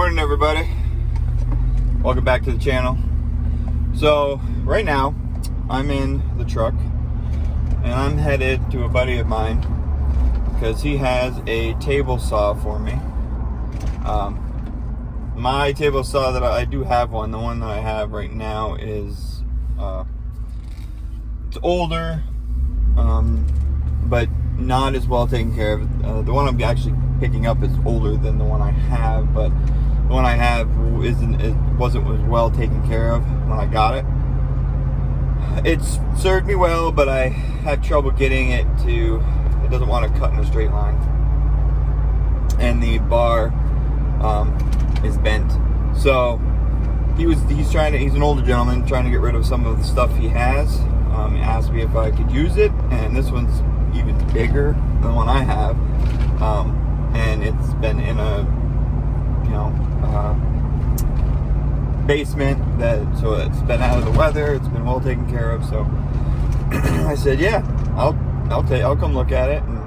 Morning, everybody. Welcome back to the channel. So right now I'm in the truck and I'm headed to a buddy of mine because he has a table saw for me. My table saw that I do have one. The one that I have right now is it's older, but not as well taken care of. The one I'm actually picking up is older than the one I have, but the one I have wasn't as well taken care of when I got it. It's served me well, but I had trouble getting it doesn't want to cut in a straight line, and the bar is bent. So he's an older gentleman trying to get rid of some of the stuff he has. He asked me if I could use it, and this one's even bigger than the one I have, and it's been in a basement so it's been out of the weather. It's been well taken care of. So I said, yeah, I'll come look at it, and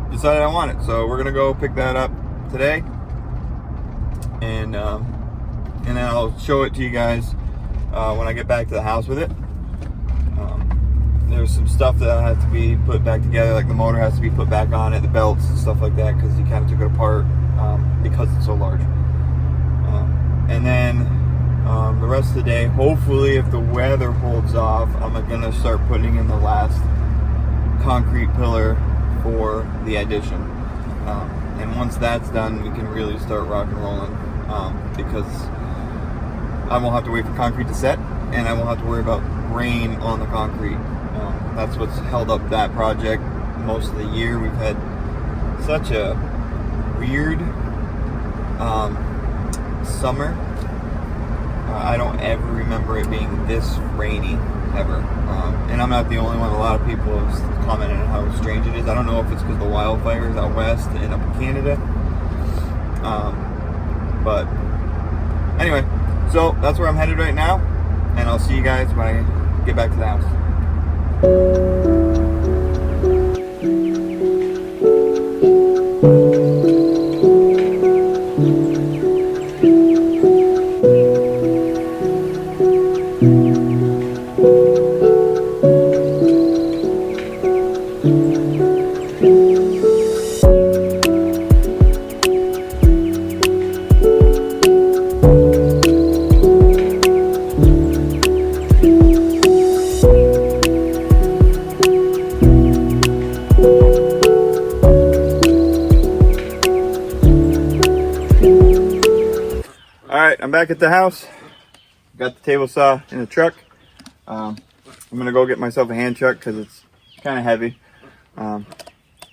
decided I want it. So we're gonna go pick that up today, and then I'll show it to you guys when I get back to the house with it. There's some stuff that has to be put back together, like the motor has to be put back on it, the belts and stuff like that, because he kind of took it apart because it's so large. And then the rest of the day, hopefully if the weather holds off, I'm gonna start putting in the last concrete pillar for the addition. And once that's done, we can really start rock and rolling, because I won't have to wait for concrete to set, and I won't have to worry about rain on the concrete. That's what's held up that project most of the year. We've had such a weird summer. I don't ever remember it being this rainy, ever. And I'm not the only one. A lot of people have commented on how strange it is. I don't know if it's because of the wildfires out west and up in Canada. But anyway, so that's where I'm headed right now, and I'll see you guys when I get back to the house. Alright, I'm back at the house. Got the table saw in the truck. I'm gonna go get myself a hand chuck because it's kind of heavy,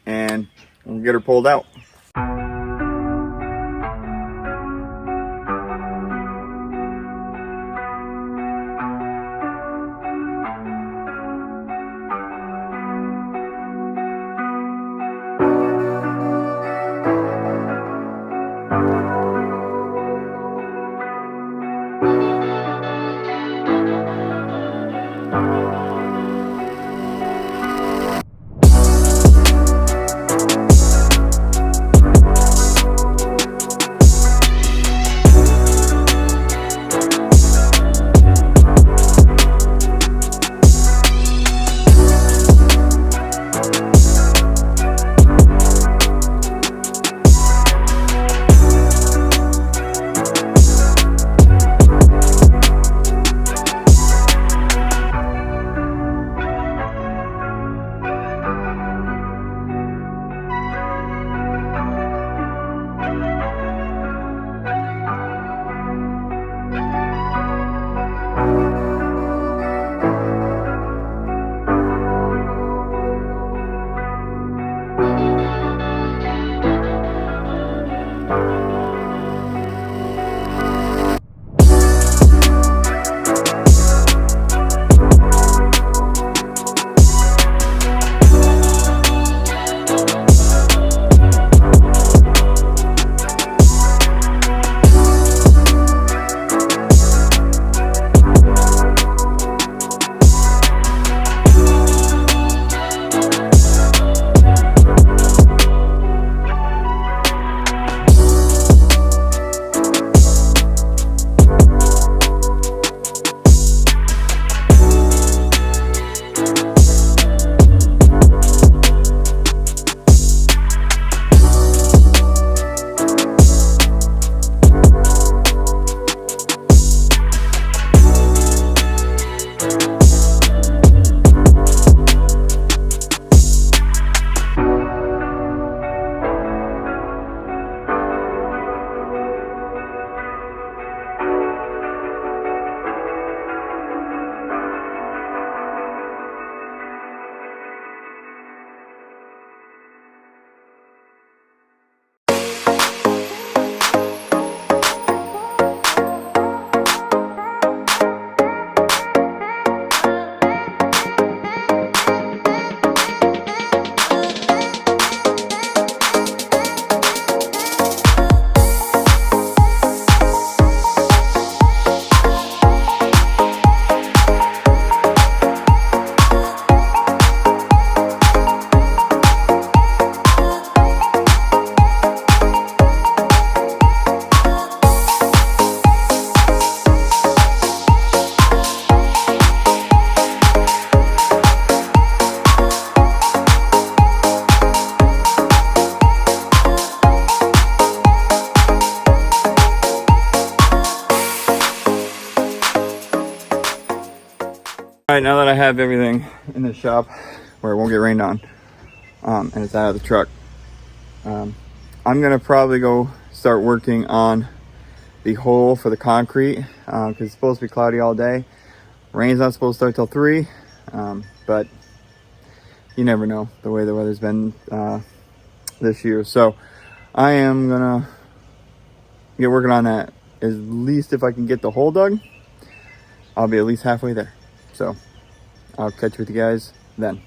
and we'll get her pulled out. All right, now that I have everything in the shop where it won't get rained on, and it's out of the truck, I'm gonna probably go start working on the hole for the concrete, because it's supposed to be cloudy all day. Rain's not supposed to start till 3, but you never know the way the weather's been this year. So I am gonna get working on that. At least if I can get the hole dug, I'll be at least halfway there. So I'll catch you with you guys then.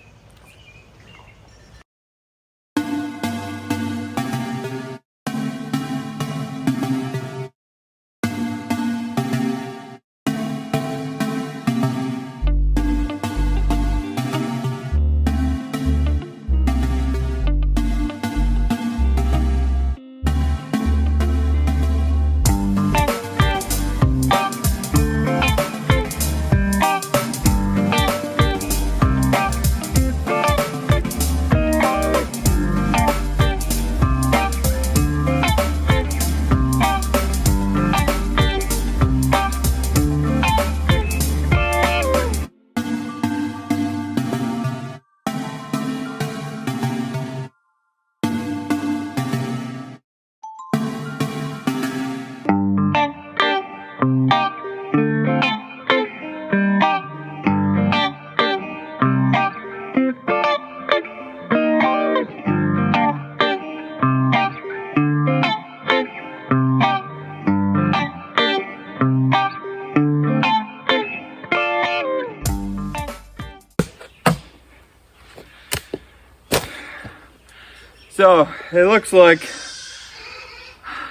So it looks like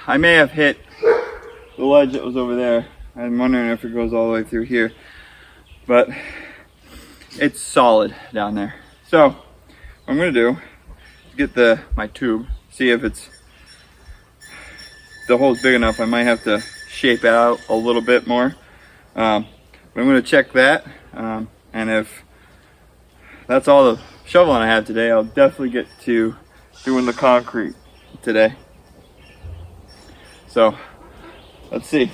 I may have hit the ledge that was over there. I'm wondering if it goes all the way through here, but it's solid down there. So what I'm gonna do is get my tube, see if the hole's big enough. I might have to shape it out a little bit more, but I'm gonna check that, and if that's all the shoveling I have today, I'll definitely get to doing the concrete today. So let's see.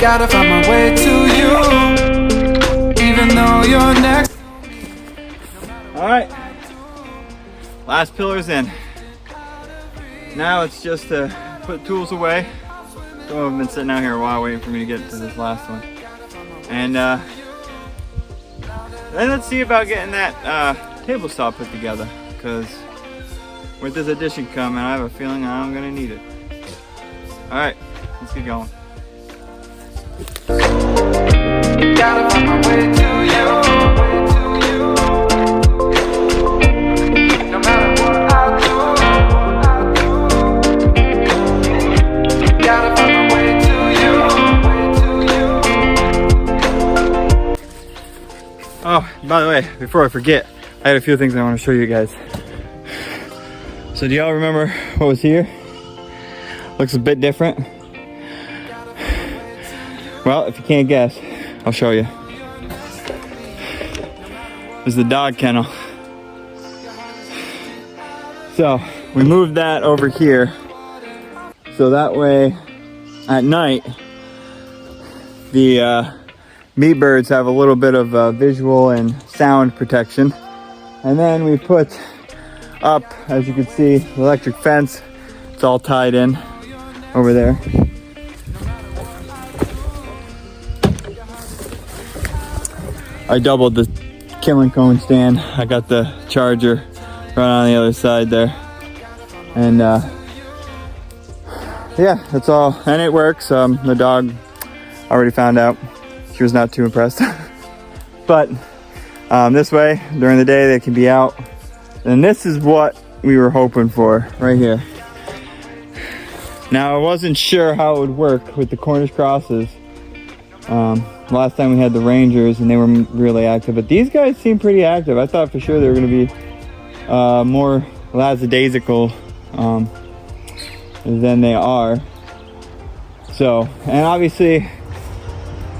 Gotta find my way to you, even though you're next. All right, last pillar's in. Now it's just to put tools away. Some of them have been sitting out here a while waiting for me to get to this last one. And then let's see about getting that table saw put together, because with this addition coming, I have a feeling I'm gonna need it. All right, let's get going. Gotta find my way to you, no matter what I do. Gotta find my way to you. Oh, by the way, before I forget, I had a few things I want to show you guys. So do y'all remember what was here? Looks a bit different. Well, if you can't guess, I'll show you. There's the dog kennel. So we moved that over here, so that way at night the meat birds have a little bit of visual and sound protection. And then we put up, as you can see, the electric fence. It's all tied in over there. I doubled the killing cone stand. I got the charger right on the other side there. And yeah, that's all. And it works. The dog already found out. She was not too impressed. But this way, during the day, they can be out. And this is what we were hoping for right here. Now, I wasn't sure how it would work with the Cornish crosses. Last time we had the Rangers and they were really active, but these guys seem pretty active. I thought for sure they were going to be more lackadaisical than they are. So, and obviously,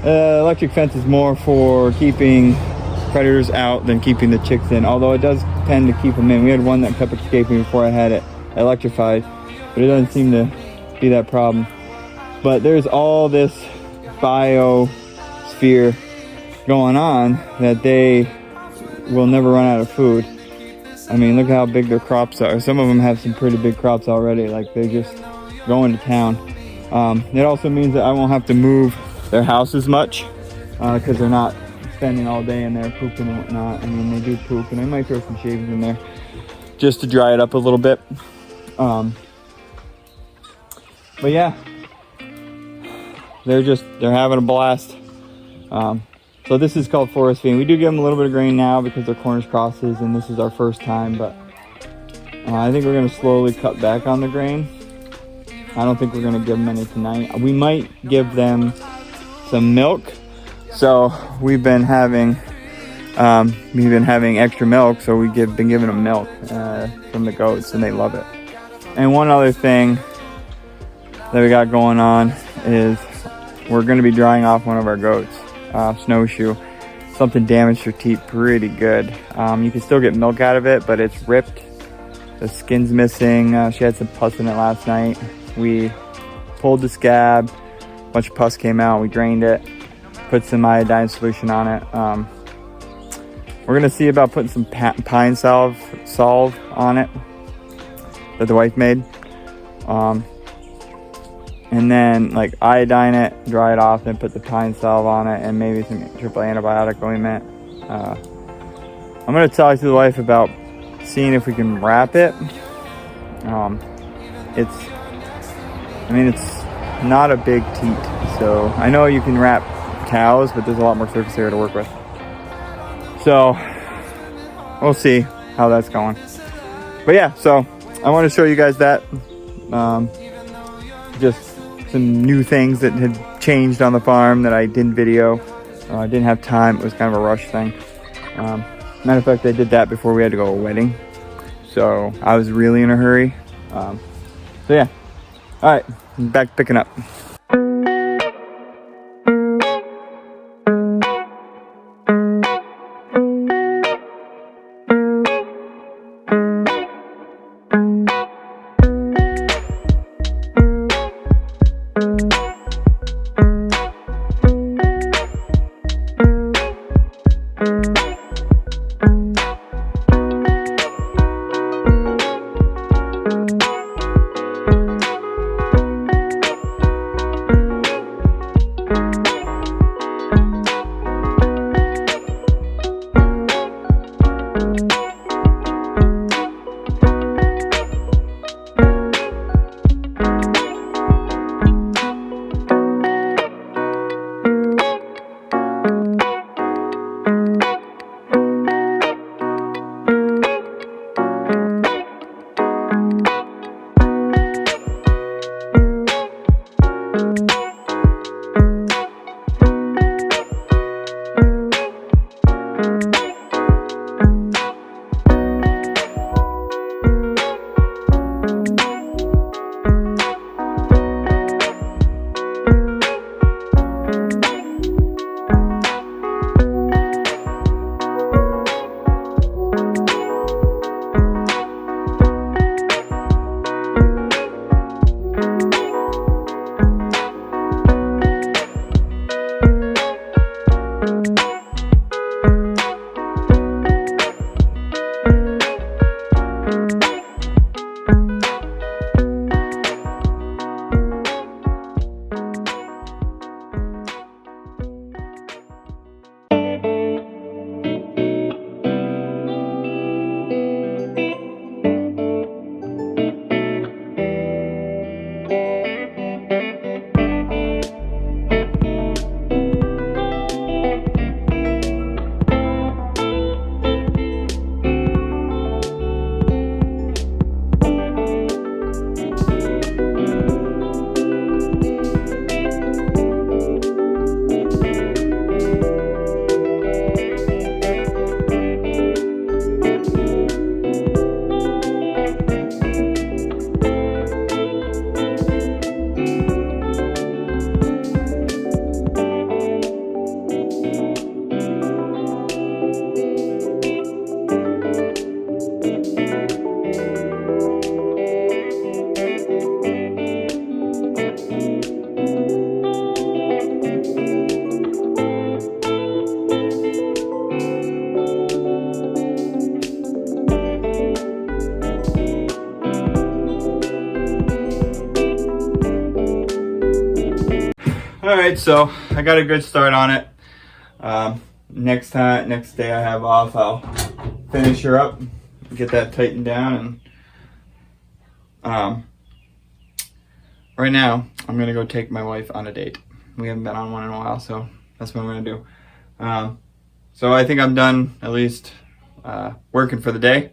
electric fence is more for keeping predators out than keeping the chicks in, although it does tend to keep them in. We had one that kept escaping before I had it electrified, but it doesn't seem to be that problem. But there's all this biosphere going on that they will never run out of food. I mean, look how big their crops are. Some of them have some pretty big crops already, like they're just going to town. It also means that I won't have to move their house as much because they're not spending all day in there pooping and whatnot. I mean, they do poop, and I might throw some shavings in there just to dry it up a little bit. But yeah, they're having a blast. So this is called forest feeding. We do give them a little bit of grain now because they're Cornish crosses and this is our first time, but I think we're going to slowly cut back on the grain. I don't think we're going to give them any tonight. We might give them some milk. So we've been having extra milk, so we've been giving them milk from the goats, and they love it. And one other thing that we got going on is we're going to be drying off one of our goats, Snowshoe. Something damaged her teeth pretty good. You can still get milk out of it, but it's ripped. The skin's missing. She had some pus in it last night. We pulled the scab. A bunch of pus came out. We drained it. Put some iodine solution on it. We're going to see about putting some pine salve on it that the wife made. And then like iodine it, dry it off, then put the pine salve on it, and maybe some triple antibiotic ointment. I'm gonna talk to the wife about seeing if we can wrap it. It's not a big teat, so I know you can wrap cows, but there's a lot more surface area to work with. So we'll see how that's going. But yeah, so I want to show you guys that. Just some new things that had changed on the farm that I didn't video. I didn't have time. It was kind of a rush thing. Matter of fact, I did that before we had to go to a wedding. So I was really in a hurry. So yeah. All right, back picking up. Alright, so I got a good start on it. Next day I have off, I'll finish her up, get that tightened down, and right now I'm gonna go take my wife on a date. We haven't been on one in a while, so that's what I'm gonna do. So I think I'm done, at least working for the day.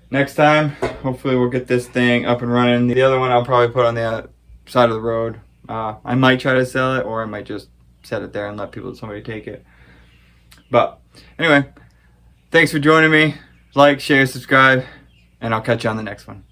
Next time, hopefully we'll get this thing up and running. The other one I'll probably put on the side of the road. I might try to sell it, or I might just set it there and let somebody take it. But anyway, thanks for joining me. Like, share, subscribe, and I'll catch you on the next one.